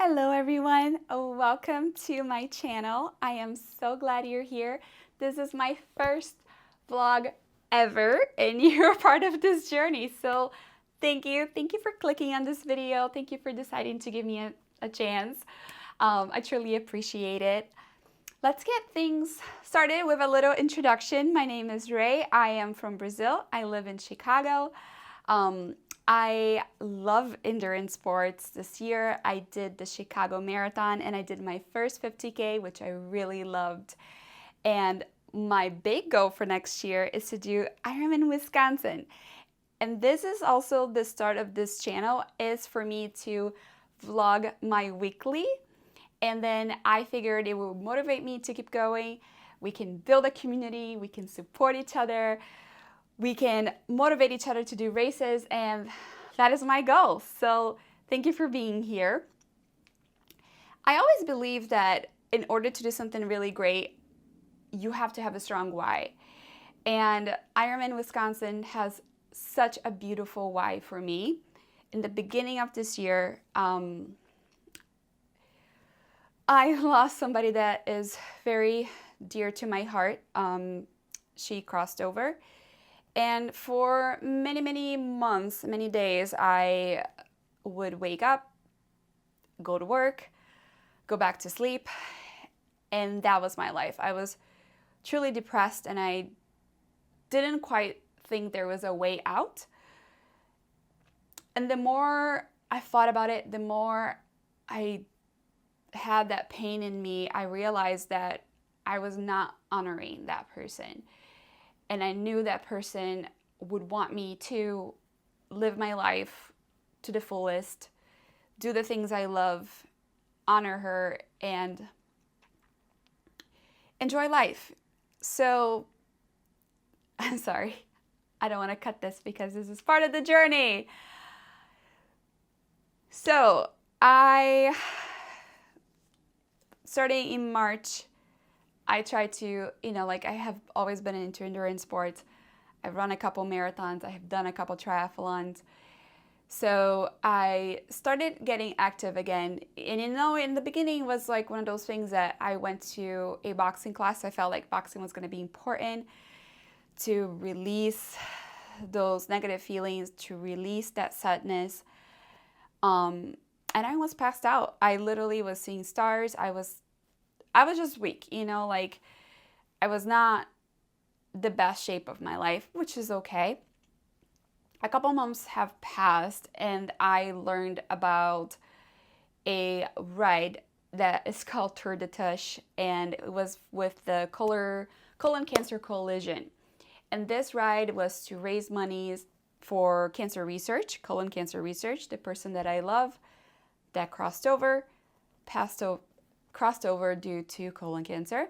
Hello everyone, welcome to my channel. I am so glad you're here. This is my first vlog ever and you're a part of this journey. So thank you for clicking on this video. Thank you for deciding to give me a chance. I truly appreciate it. Let's get things started with a little introduction. My name is Ray. I am from Brazil. I live in Chicago. I love endurance sports. This year I did the Chicago Marathon and I did my first 50K, which I really loved. And my big goal for next year is to do Ironman Wisconsin. And this is also the start of this channel, is for me to vlog my weekly. And then I figured it would motivate me to keep going. We can build a community, we can support each other. We can motivate each other to do races, and that is my goal. So thank you for being here. I always believe that in order to do something really great, you have to have a strong why. And Ironman Wisconsin has such a beautiful why for me. In the beginning of this year, I lost somebody that is very dear to my heart. She crossed over. And for many, many months, many days, I would wake up, go to work, go back to sleep, and that was my life. I was truly depressed and I didn't quite think there was a way out. And the more I thought about it, the more I had that pain in me, I realized that I was not honoring that person. And I knew that person would want me to live my life to the fullest, do the things I love, honor her, and enjoy life. So, I'm sorry, I don't want to cut this because this is part of the journey. So, starting in March, I try to, I have always been into endurance sports. I've run a couple marathons. I have done a couple triathlons. So I started getting active again. And in the beginning it was like one of those things that I went to a boxing class. I felt like boxing was going to be important to release those negative feelings, to release that sadness. And I almost passed out. I literally was seeing stars. I was just weak, I was not the best shape of my life, which is okay. A couple months have passed and I learned about a ride that is called Tour de Touche, and it was with the Colon Cancer Coalition. And this ride was to raise money for cancer research, colon cancer research. The person that I love that crossed over due to colon cancer.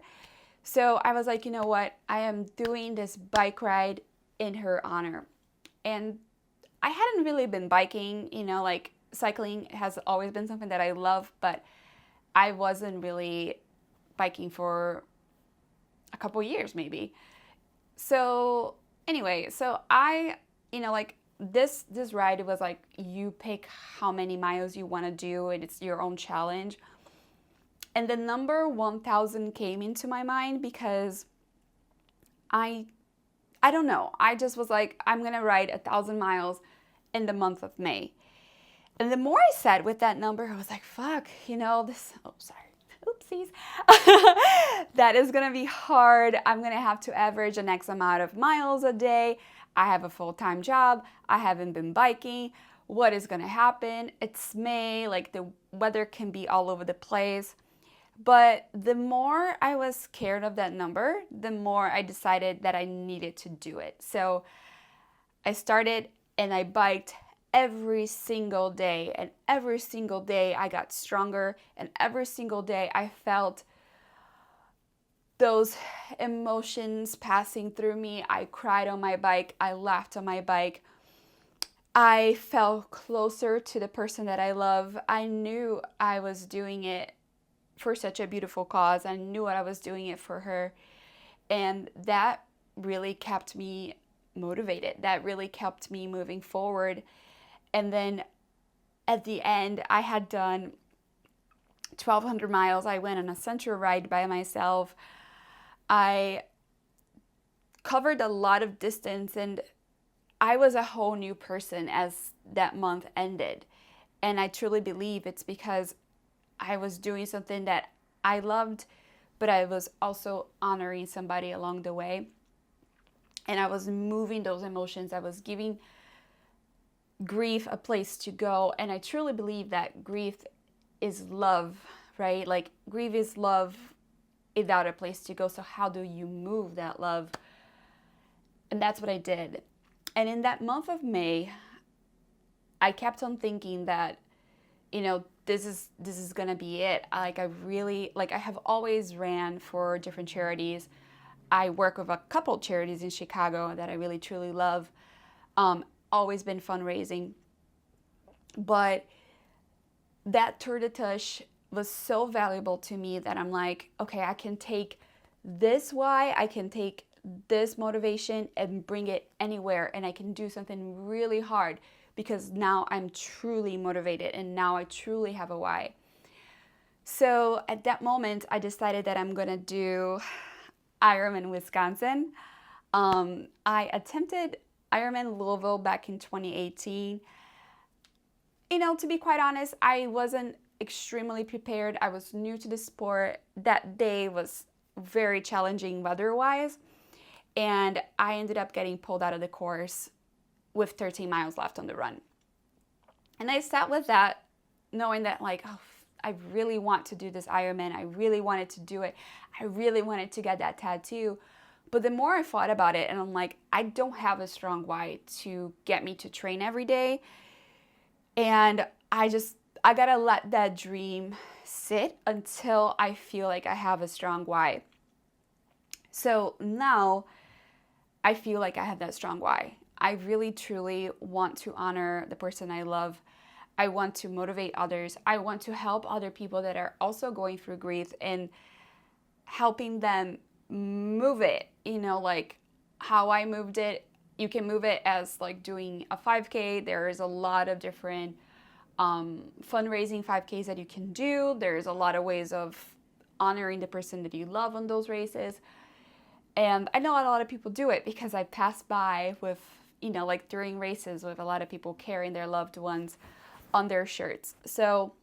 So I was like, you know what? I am doing this bike ride in her honor. And I hadn't really been biking, cycling has always been something that I love, but I wasn't really biking for a couple years maybe. So anyway, so I, this ride, it was like you pick how many miles you want to do and it's your own challenge. And the number 1,000 came into my mind because I don't know. I just was like, I'm going to ride 1,000 miles in the month of May. And the more I sat with that number, I was like, fuck, oopsies. That is going to be hard. I'm going to have to average an X amount of miles a day. I have a full-time job. I haven't been biking. What is going to happen? It's May. Like, the weather can be all over the place. But the more I was scared of that number, the more I decided that I needed to do it. So I started and I biked every single day. And every single day I got stronger. And every single day I felt those emotions passing through me. I cried on my bike. I laughed on my bike. I felt closer to the person that I love. I knew I was doing it for such a beautiful cause. I knew what I was doing it for her. And that really kept me motivated. That really kept me moving forward. And then at the end, I had done 1,200 miles. I went on a central ride by myself. I covered a lot of distance, and I was a whole new person as that month ended. And I truly believe it's because I was doing something that I loved, but I was also honoring somebody along the way. And I was moving those emotions. I was giving grief a place to go. And I truly believe that grief is love, right? Like grief is love without a place to go. So how do you move that love? And that's what I did. And in that month of May, I kept on thinking that, this is gonna be it. I have always ran for different charities. I work with a couple charities in Chicago that I really truly love. Always been fundraising, but that tour de touche was so valuable to me that I'm like, okay, I can take this why, I can take this motivation and bring it anywhere, and I can do something really hard because now I'm truly motivated and now I truly have a why. So at that moment, I decided that I'm gonna do Ironman Wisconsin. I attempted Ironman Louisville back in 2018. To be quite honest, I wasn't extremely prepared. I was new to the sport. That day was very challenging weather-wise, and I ended up getting pulled out of the course with 13 miles left on the run. And I sat with that, knowing that I really want to do this Ironman. I really wanted to do it. I really wanted to get that tattoo. But the more I thought about it, and I'm like, I don't have a strong why to get me to train every day. And I gotta let that dream sit until I feel like I have a strong why. So now I feel like I have that strong why. I really truly want to honor the person I love. I want to motivate others. I want to help other people that are also going through grief and helping them move it, like how I moved it. You can move it as like doing a 5K. There is a lot of different fundraising 5Ks that you can do. There's a lot of ways of honoring the person that you love on those races. And I know a lot of people do it because I passed by with, during races with a lot of people carrying their loved ones on their shirts. So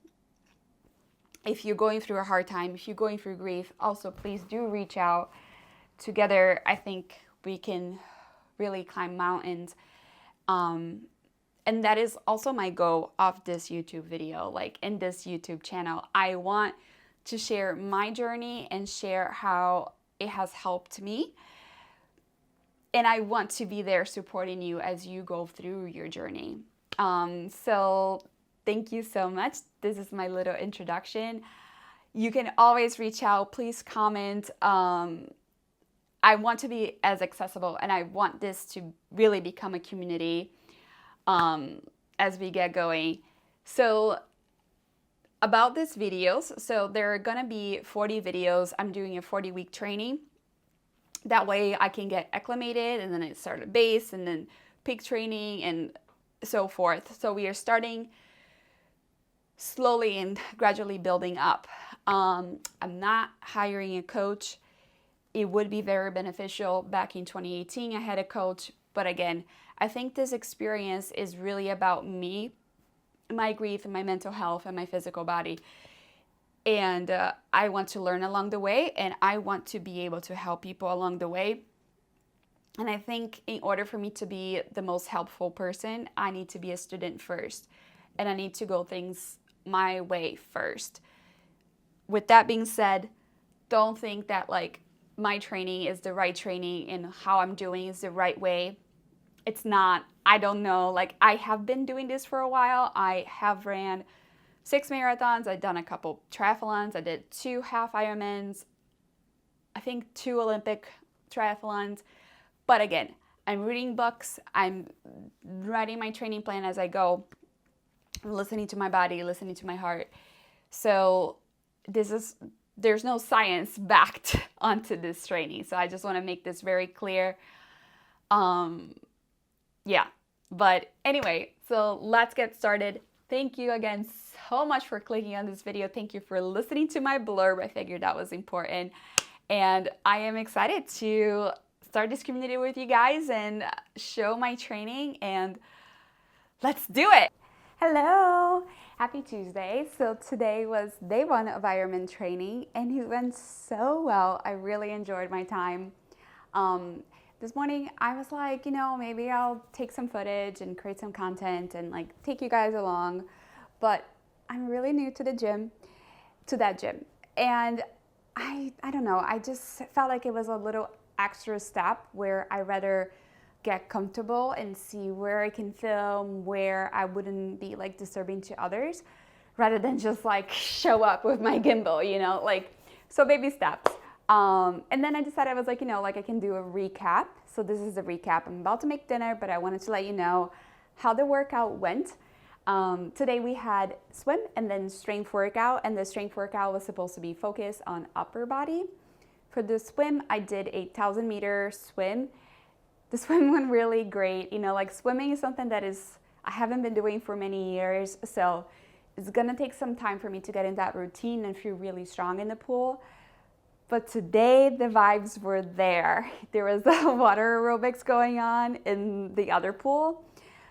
if you're going through a hard time, if you're going through grief, also please do reach out. Together, I think we can really climb mountains. And that is also my goal of this YouTube video, like in this YouTube channel. I want to share my journey and share how it has helped me. And I want to be there supporting you as you go through your journey. So thank you so much. This is my little introduction. You can always reach out. Please comment. I want to be as accessible, and I want this to really become a community as we get going. So about these videos, so there are gonna be 40 videos. I'm doing a 40-week training. That way I can get acclimated, and then I start a base, and then peak training, and so forth. So we are starting slowly and gradually building up. I'm not hiring a coach. It would be very beneficial. Back in 2018, I had a coach, but again, I think this experience is really about me, my grief, and my mental health, and my physical body. And I want to learn along the way, and I want to be able to help people along the way. And I think in order for me to be the most helpful person, I need to be a student first, and I need to go things my way first. With that being said, don't think that my training is the right training and how I'm doing is the right way. It's not. I don't know. I have been doing this for a while. I have ran 6 marathons. I've done a couple triathlons. I did 2 half Ironmans. I think 2 Olympic triathlons. But again, I'm reading books. I'm writing my training plan as I go. I'm listening to my body, listening to my heart. So there's no science backed onto this training. So I just want to make this very clear. Yeah. But anyway, so let's get started. Thank you again so much for clicking on this video. Thank you for listening to my blurb. I figured that was important. And I am excited to start this community with you guys and show my training, and let's do it. Hello, happy Tuesday. So today was day 1 of Ironman training and it went so well. I really enjoyed my time. This morning I was like, maybe I'll take some footage and create some content and like take you guys along. But I'm really new to that gym. And I don't know, I just felt like it was a little extra step where I rather get comfortable and see where I can film, where I wouldn't be like disturbing to others, rather than just like show up with my gimbal, so baby steps. And then I decided, I was like, I can do a recap. So this is a recap. I'm about to make dinner, but I wanted to let you know how the workout went. Today we had swim and then strength workout, and the strength workout was supposed to be focused on upper body. For the swim, I did a 1,000-meter swim. The swim went really great. Swimming is something that I haven't been doing for many years, so it's gonna take some time for me to get in that routine and feel really strong in the pool. But today the vibes were there. There was the water aerobics going on in the other pool.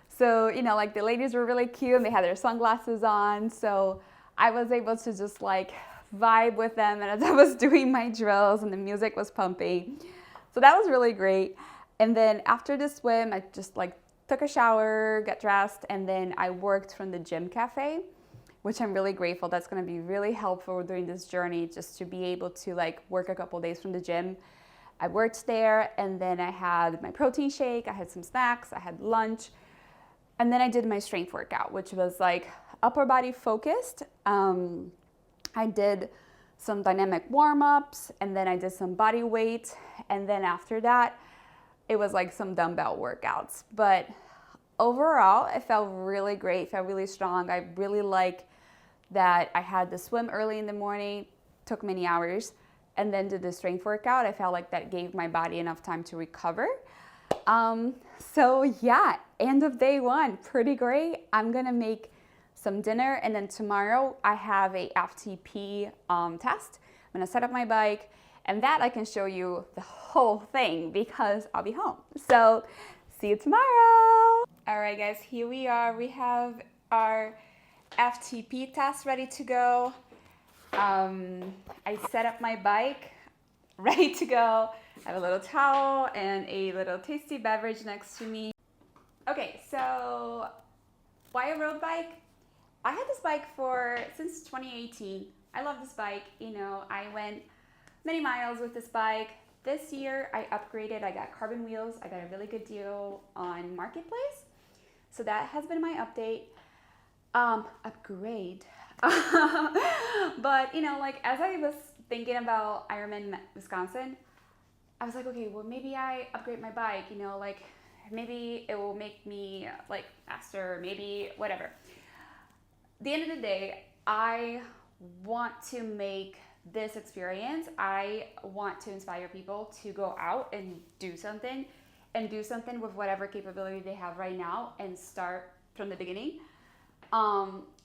So, the ladies were really cute and they had their sunglasses on. So I was able to just vibe with them, and as I was doing my drills and the music was pumping. So that was really great. And then after the swim, I just took a shower, got dressed, and then I worked from the gym cafe, which I'm really grateful. That's gonna be really helpful during this journey, just to be able to work a couple days from the gym. I worked there, and then I had my protein shake, I had some snacks, I had lunch, and then I did my strength workout, which was upper body focused. I did some dynamic warm-ups, and then I did some body weight, and then after that, it was some dumbbell workouts. But overall, it felt really great, felt really strong. I really like that I had the swim early in the morning, took many hours, and then did the strength workout. I felt like that gave my body enough time to recover. So yeah, end of day 1, pretty great. I'm gonna make some dinner, and then tomorrow I have a FTP test. I'm gonna set up my bike, and that I can show you the whole thing because I'll be home. So see you tomorrow. All right guys, here we are. We have our FTP test ready to go. I set up my bike, ready to go. I have a little towel and a little tasty beverage next to me. Okay, so why a road bike? I had this bike since 2018. I love this bike. I went many miles with this bike. This year I upgraded. I got carbon wheels. I got a really good deal on Marketplace. So that has been my update. Upgrade. But as I was thinking about Ironman Wisconsin, I was like, okay, well maybe I upgrade my bike, maybe it will make me faster, maybe whatever. At the end of the day, I want to make this experience, I want to inspire people to go out and do something with whatever capability they have right now and start from the beginning.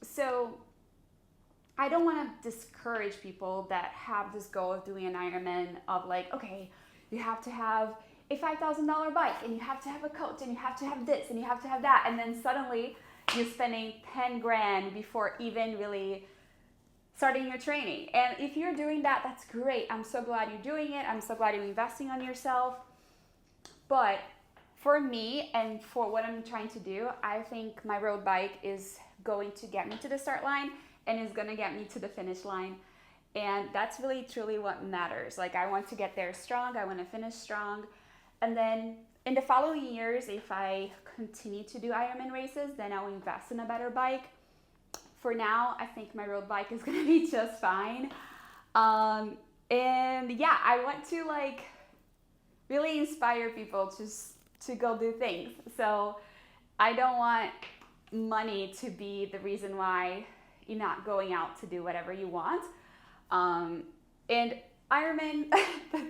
So I don't want to discourage people that have this goal of doing an Ironman of okay, you have to have a $5,000 bike and you have to have a coach and you have to have this and you have to have that, and then suddenly you're spending 10 grand before even really starting your training. And if you're doing that, that's great. I'm so glad you're doing it. I'm so glad you're investing on yourself. But for me and for what I'm trying to do, I think my road bike is going to get me to the start line and is going to get me to the finish line. And that's really truly what matters. I want to get there strong. I want to finish strong. And then in the following years, if I continue to do Ironman races, then I'll invest in a better bike. For now, I think my road bike is going to be just fine. And yeah, I want to really inspire people to go do things. So I don't want money to be the reason why you're not going out to do whatever you want. And Ironman,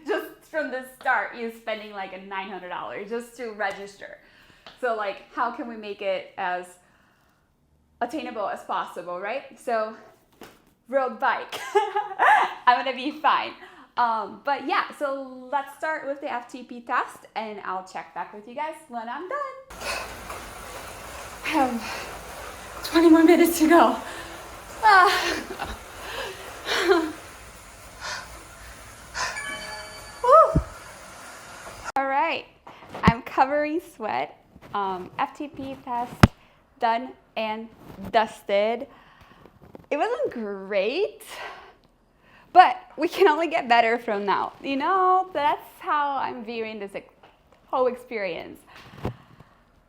just from the start, you're spending $900 just to register. So how can we make it as attainable as possible, right? So road bike. I'm gonna be fine. But yeah, so let's start with the FTP test and I'll check back with you guys when I'm done. I have 20 more minutes to go. Woo. All right, I'm covering sweat. FTP test done and dusted. It wasn't great, but we can only get better from now. You know, that's how I'm viewing this whole experience.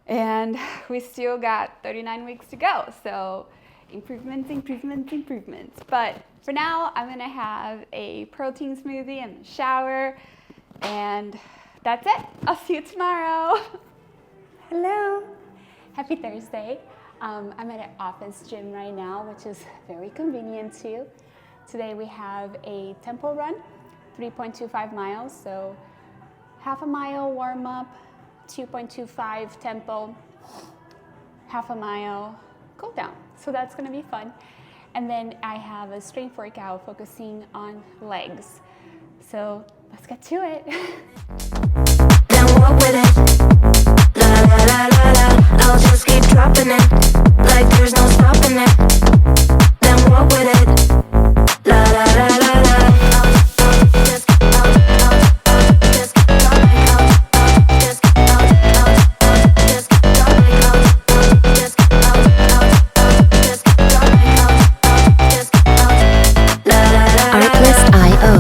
And we still got 39 weeks to go, so improvements, improvements, improvements. But for now, I'm gonna have a protein smoothie in the shower, and that's it. I'll see you tomorrow. Hello, happy Thursday. I'm at an office gym right now, which is very convenient too. Today we have a tempo run, 3.25 miles, so half a mile warm up, 2.25 tempo, half a mile cool down. So that's gonna be fun. And then I have a strength workout focusing on legs. So let's get to it. Then walk with it. La la la la la. I'll just keep dropping it like there's no stopping it. Then walk with it. La la la la la. Artlist.io.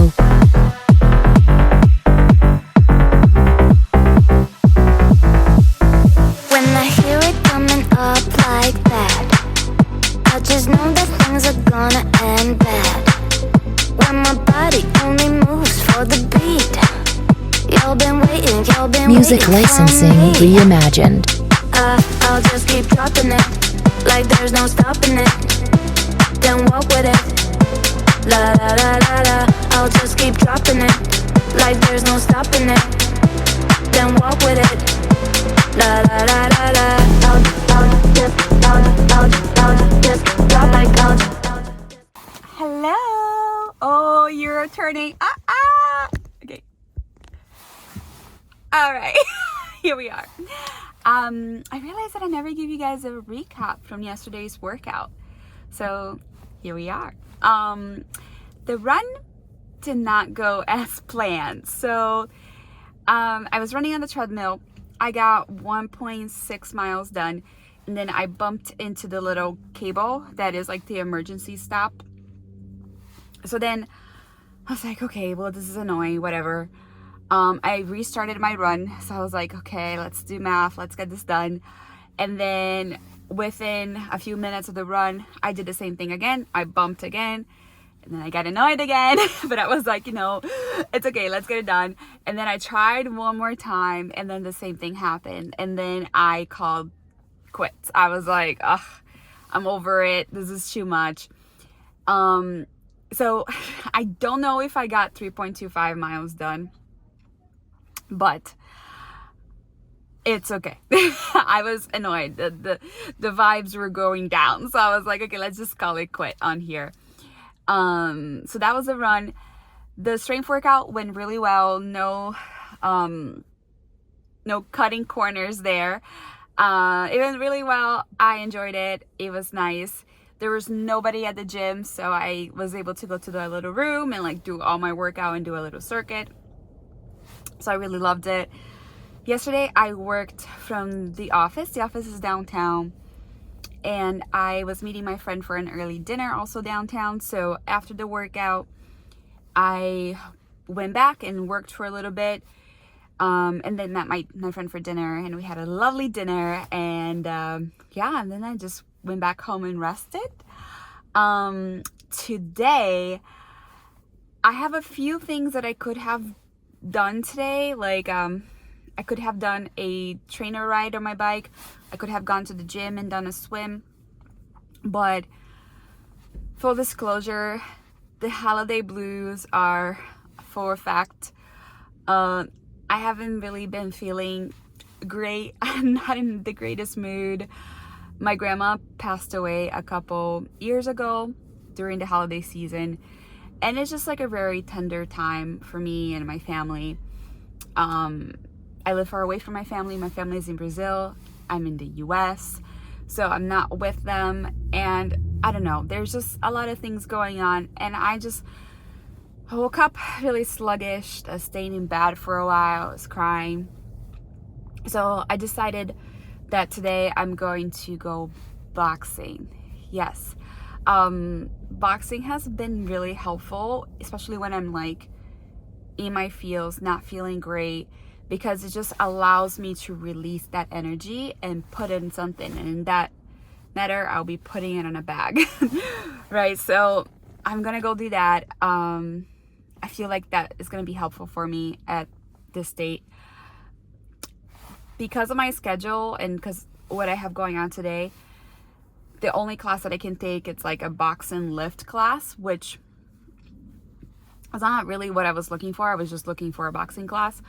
When I hear it coming up like that, I just know that things are gonna end bad. When my body only moves for the beat. Y'all been waiting, Music waiting licensing for me. reimagined. I'll just keep dropping it like there's no stopping it. Then walk with it. La la la la la. I'll just keep dropping it like there's no stopping it. Then walk with it. La la la la la. I'll just drop like Hello. Oh, you're turning. Okay. All right. Here we are. I realized that I never gave you guys a recap from yesterday's workout. So here we are. The run did not go as planned. So I was running on the treadmill. I got 1.6 miles done, and then I bumped into the little cable that is like the emergency stop. So then I was like, okay, well, this is annoying, whatever. I restarted my run. So I was like, okay, let's do math. Let's get this done. And then within a few minutes of the run, I did the same thing again. I bumped again. And then I got annoyed again. But I was like, you know, it's okay. Let's get it done. And then I tried one more time. And then the same thing happened. And then I called quits. I was like, ugh, I'm over it. This is too much. So I don't know if I got 3.25 miles done, but it's okay. I was annoyed. The vibes were going down. So I was like, okay, let's just call it quit on here. So that was a run. The strength workout went really well. No cutting corners there. It went really well. I enjoyed it. It was nice. There was nobody at the gym, so I was able to go to the little room and like do all my workout and do a little circuit. So I really loved it. Yesterday I worked from the office. The office is downtown, and I was meeting my friend for an early dinner also downtown. So after the workout, I went back and worked for a little bit, and then met my friend for dinner, and we had a lovely dinner. And yeah, and then I just went back home and rested. Today I have a few things that I could have done today. Like I could have done a trainer ride on my bike. I could have gone to the gym and done a swim. But full disclosure, the holiday blues are full effect. I haven't really been feeling great. I'm not in the greatest mood. My grandma passed away a couple years ago during the holiday season, and it's just like a very tender time for me and my family. I live far away from my family. My family is in Brazil. I'm in the US, so I'm not with them. And I don't know, there's just a lot of things going on. And I woke up really sluggish, staying in bed for a while. I was crying. So I decided that today I'm going to go boxing. Yes. Boxing has been really helpful, especially when I'm like in my feels, not feeling great, because it just allows me to release that energy and put in something. And in that matter, I'll be putting it in a bag. Right? So I'm gonna go do that. I feel like that is gonna be helpful for me at this date. Because of my schedule and because what I have going on today, the only class that I can take, it's like a box and lift class, which is not really what I was looking for. I was just looking for a boxing class,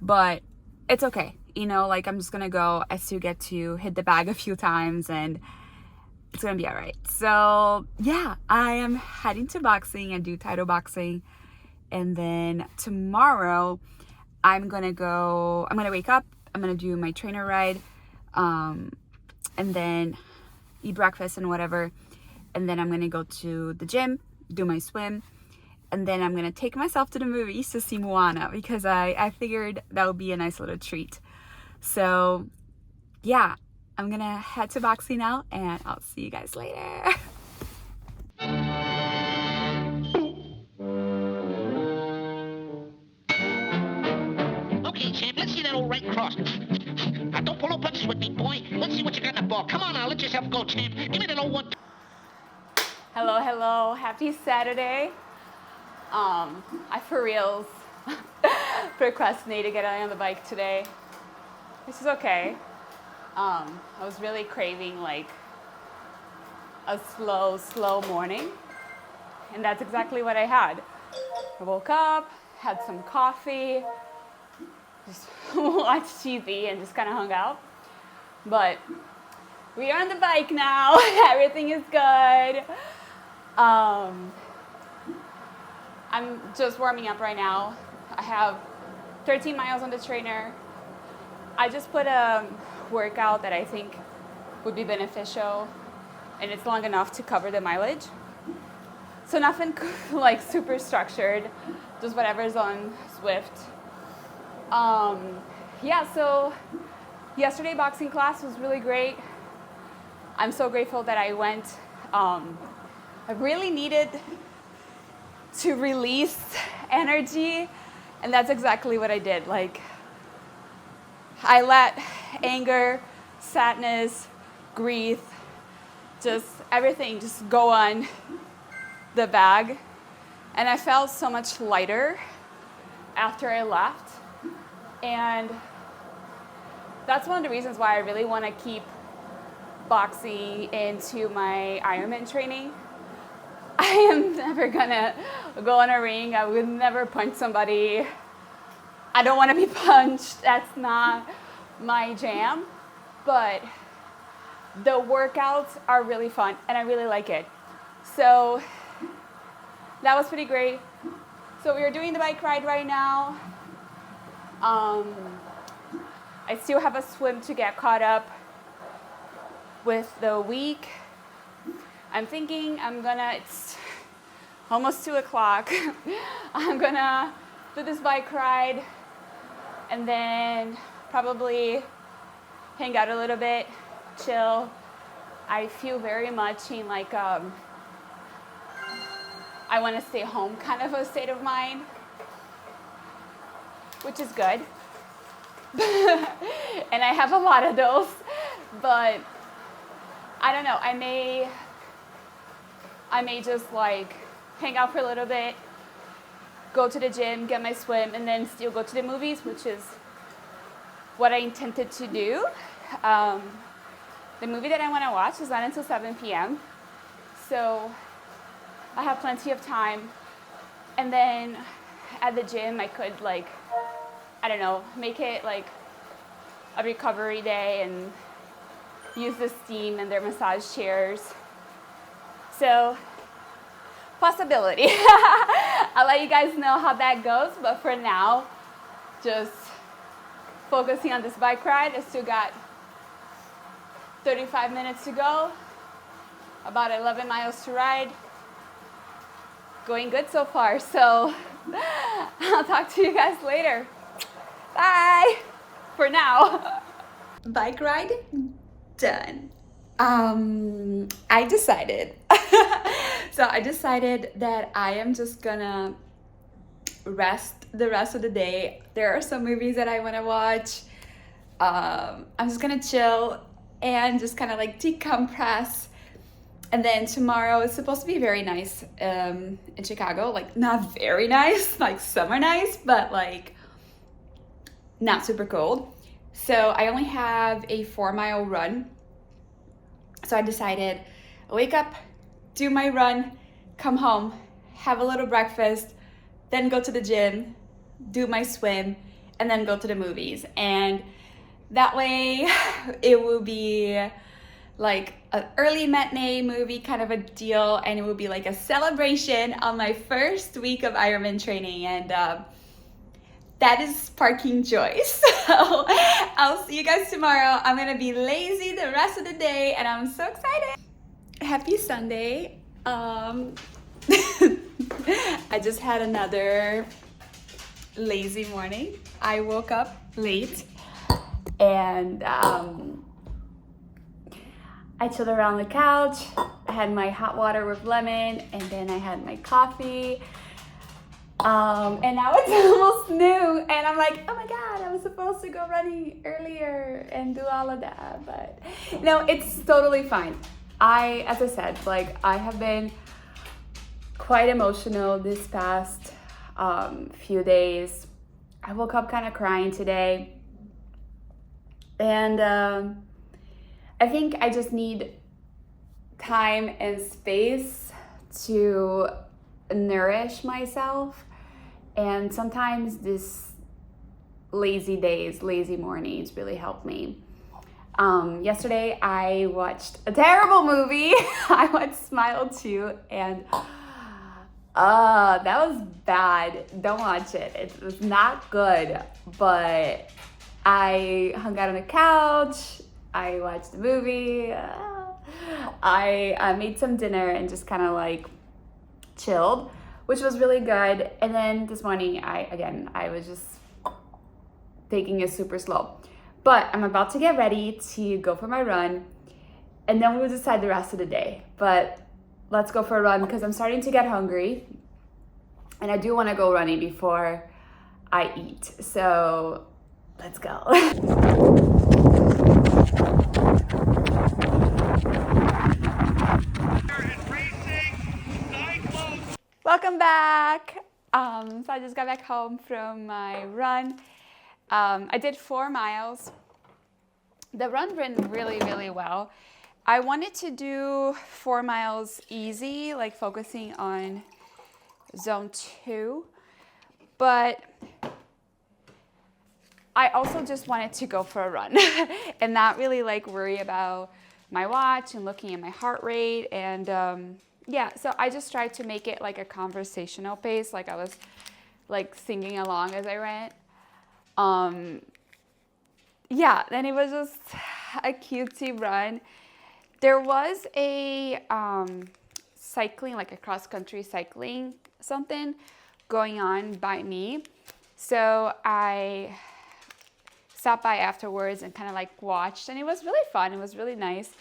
but it's okay. You know, like I'm just gonna go. I still get to hit the bag a few times and it's gonna be all right. So yeah, I am heading to boxing and do title boxing. And then tomorrow I'm gonna wake up, I'm gonna do my trainer ride, and then eat breakfast and whatever. And then I'm gonna go to the gym, do my swim, and then I'm gonna take myself to the movies to see Moana because I figured that would be a nice little treat. So yeah, I'm gonna head to boxing now and I'll see you guys later. Okay, champ, let's see that old right cross. Now, don't pull no punches with me, boy. Let's see what you got in the ball. Come on now, let yourself go, champ. Give me that old one. Hello, hello. Happy Saturday. I for reals procrastinated getting on the bike today. This is okay. I was really craving like a slow morning. And that's exactly what I had. I woke up, had some coffee, just watched TV and just kind of hung out. But we are on the bike now. Everything is good. I'm just warming up right now. I have 13 miles on the trainer. I just put a workout that I think would be beneficial, and it's long enough to cover the mileage. So nothing like super structured, just whatever's on Swift. Yeah, so yesterday boxing class was really great. I'm so grateful that I went. I really needed to release energy, and that's exactly what I did. Like, I let anger, sadness, grief, just everything just go on the bag, and I felt so much lighter after I left. And that's one of the reasons why I really want to keep boxing into my Ironman training. I am never gonna go in a ring. I would never punch somebody. I don't want to be punched. That's not my jam. But the workouts are really fun and I really like it. So that was pretty great. So we are doing the bike ride right now. I still have a swim to get caught up with the week. I'm thinking it's almost 2 o'clock. I'm gonna do this bike ride and then probably hang out a little bit, chill. I feel very much in like I want to stay home kind of a state of mind, which is good. And I have a lot of those, but I don't know, I may just like hang out for a little bit, go to the gym, get my swim, and then still go to the movies, which is what I intended to do. The movie that I want to watch is not until 7 p.m. So I have plenty of time. And then at the gym, I could like, I don't know, make it like a recovery day and use the steam and their massage chairs. So, possibility. I'll let you guys know how that goes, but for now, just focusing on this bike ride. I still got 35 minutes to go, about 11 miles to ride. Going good so far, so I'll talk to you guys later. Bye for now. Bike ride done. I decided that I am just gonna rest the rest of the day. There are some movies that I want to watch. I'm just gonna chill and just kind of like decompress. And then tomorrow it's supposed to be very nice in Chicago. Like not very nice, like summer nice, but like not super cold. So I only have a 4-mile run. So I decided, wake up, do my run, come home, have a little breakfast, then go to the gym, do my swim, and then go to the movies. And that way it will be like an early matinee movie kind of a deal, and it will be like a celebration on my first week of Ironman training, and that is sparking joy. So I'll see you guys tomorrow. I'm gonna be lazy the rest of the day, and I'm so excited. Happy Sunday. I just had another lazy morning. I woke up late and I chilled around the couch. I had my hot water with lemon, and then I had my coffee. And now it's almost noon, and I'm like, oh my God, I was supposed to go running earlier and do all of that, but no, it's totally fine. As I said, like I have been quite emotional this past few days. I woke up kind of crying today, and I think I just need time and space to nourish myself. And sometimes this lazy days, lazy mornings really help me. Yesterday I watched a terrible movie. I watched Smile 2, and that was bad. Don't watch it. It was not good. But I hung out on the couch. I watched the movie. I made some dinner and just kind of like chilled, which was really good. And then this morning, I was just taking it super slow. But I'm about to get ready to go for my run, and then we'll decide the rest of the day. But let's go for a run because I'm starting to get hungry, and I do want to go running before I eat. So let's go. Welcome back. So I just got back home from my run. I did 4 miles. The run went really, really well. I wanted to do 4 miles easy, like focusing on zone 2, but I also just wanted to go for a run and not really like worry about my watch and looking at my heart rate. And yeah, so I just tried to make it like a conversational pace, like I was like singing along as I ran. Yeah, then it was just a cutesy run. There was a cycling, like a cross-country cycling something going on by me. So I stopped by afterwards and kind of like watched, and it was really fun. It was really nice.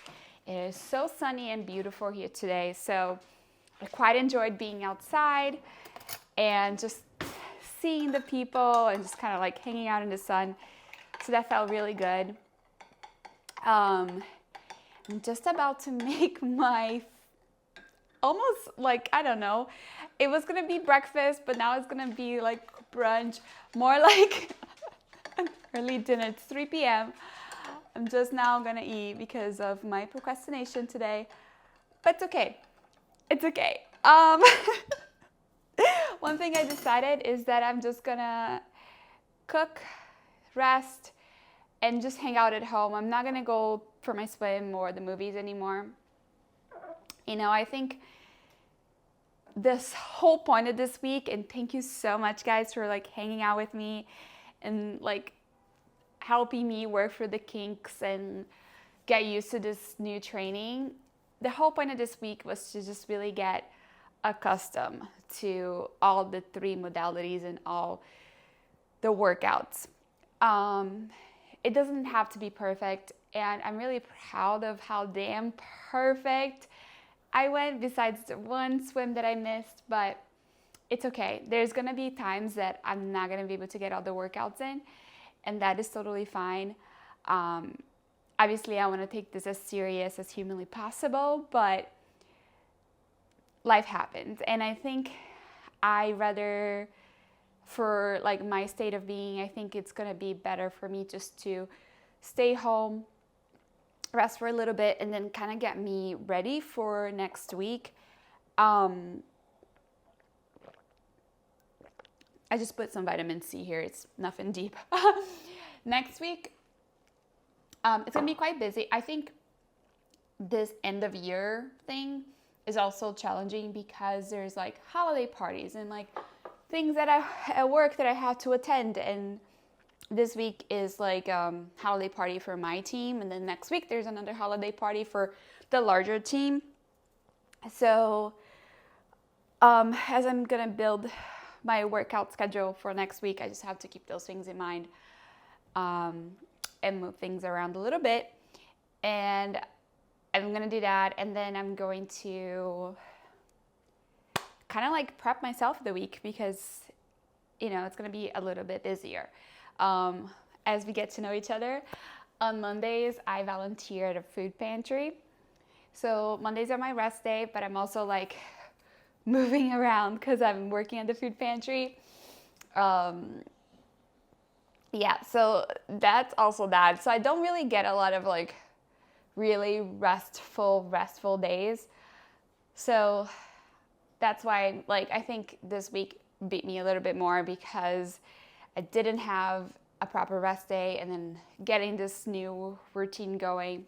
It is so sunny and beautiful here today. So I quite enjoyed being outside and just seeing the people and just kind of like hanging out in the sun. So that felt really good. I'm just about to make my almost like, I don't know, it was gonna be breakfast, but now it's gonna be like brunch, more like an early dinner. It's 3 p.m. I'm just now gonna eat because of my procrastination today, but it's okay. It's okay. One thing I decided is that I'm just gonna cook, rest, and just hang out at home. I'm not gonna go for my swim or the movies anymore. You know, I think this whole point of this week, and thank you so much guys for like hanging out with me and like helping me work through the kinks and get used to this new training. The whole point of this week was to just really get accustomed to all the 3 modalities and all the workouts. It doesn't have to be perfect, and I'm really proud of how damn perfect I went, besides the one swim that I missed, but it's okay. There's gonna be times that I'm not gonna be able to get all the workouts in, and that is totally fine. Obviously, I wanna take this as serious as humanly possible, but life happens. And I think I rather, for like my state of being, I think it's gonna be better for me just to stay home, rest for a little bit, and then kind of get me ready for next week. I just put some vitamin C here. It's nothing deep. Next week, it's gonna be quite busy. I think this end of year thing is also challenging because there's like holiday parties and like things that at work that I have to attend, and this week is like holiday party for my team, and then next week there's another holiday party for the larger team. So as I'm gonna build my workout schedule for next week, I just have to keep those things in mind and move things around a little bit, and I'm gonna do that, and then I'm going to kind of like prep myself for the week because, you know, it's gonna be a little bit busier. As we get to know each other, on Mondays I volunteer at a food pantry. So Mondays are my rest day, but I'm also like moving around because I'm working at the food pantry. Yeah, so that's also that. So I don't really get a lot of like really restful days. So that's why, like, I think this week beat me a little bit more because I didn't have a proper rest day and then getting this new routine going.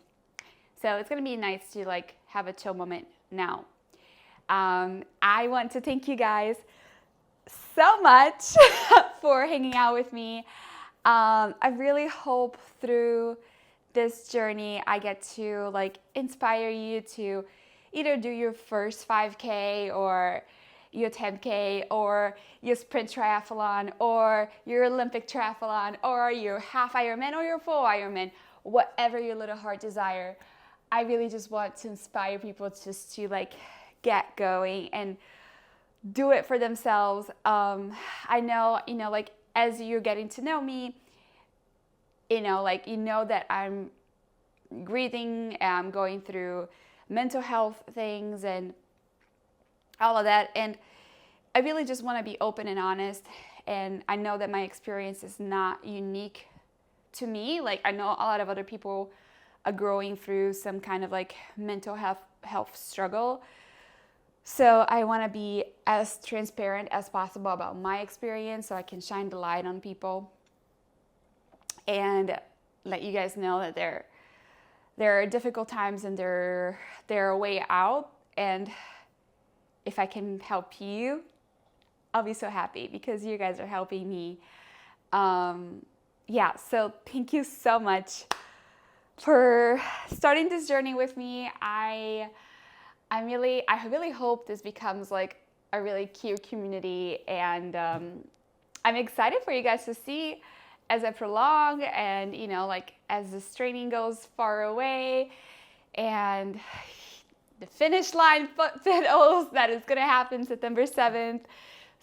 So it's gonna be nice to like have a chill moment now. I want to thank you guys so much for hanging out with me. I really hope through this journey I get to like inspire you to either do your first 5K or your 10K or your sprint triathlon or your Olympic triathlon or your half Ironman or your full Ironman, whatever your little heart desire. I really just want to inspire people just to like get going and do it for themselves. I know, you know, like as you're getting to know me, you know, like, you know that I'm grieving, I'm going through mental health things and all of that. And I really just want to be open and honest. And I know that my experience is not unique to me. Like, I know a lot of other people are going through some kind of like mental health struggle. So I want to be as transparent as possible about my experience so I can shine the light on people and let you guys know that there are difficult times and there are a way out. And if I can help you, I'll be so happy because you guys are helping me. Yeah, so thank you so much for starting this journey with me. I really hope this becomes like a really cute community, and I'm excited for you guys to see as I prolong and, you know, like as this training goes far away and the finish line fiddles that is going to happen September 7th.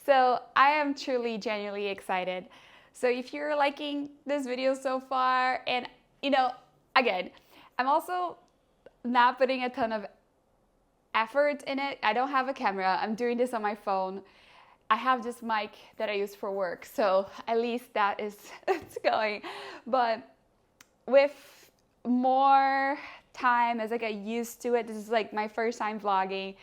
So I am truly, genuinely excited. So if you're liking this video so far, and, you know, again, I'm also not putting a ton of effort in it. I don't have a camera. I'm doing this on my phone. I have this mic that I use for work, so at least that is it's going. But with more time, as I get used to it, this is like my first time vlogging.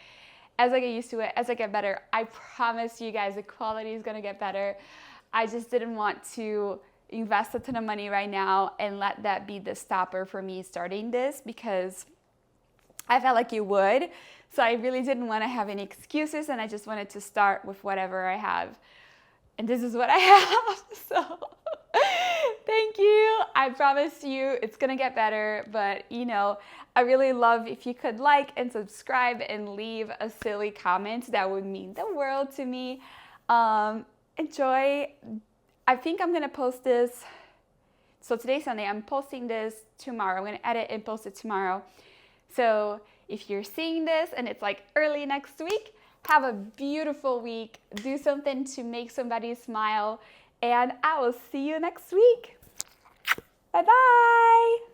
As I get used to it, as I get better, I promise you guys the quality is gonna get better. I just didn't want to, invest a ton of money right now and let that be the stopper for me starting this, because I felt like you would. So I really didn't want to have any excuses, and I just wanted to start with whatever I have. And this is what I have. So thank you. I promise you it's going to get better. But, I really love if you could like and subscribe and leave a silly comment. That would mean the world to me. Enjoy. I think I'm going to post this. So today's Sunday. I'm posting this tomorrow. I'm going to edit and post it tomorrow. So if you're seeing this and it's like early next week, have a beautiful week. Do something to make somebody smile. And I will see you next week. Bye-bye.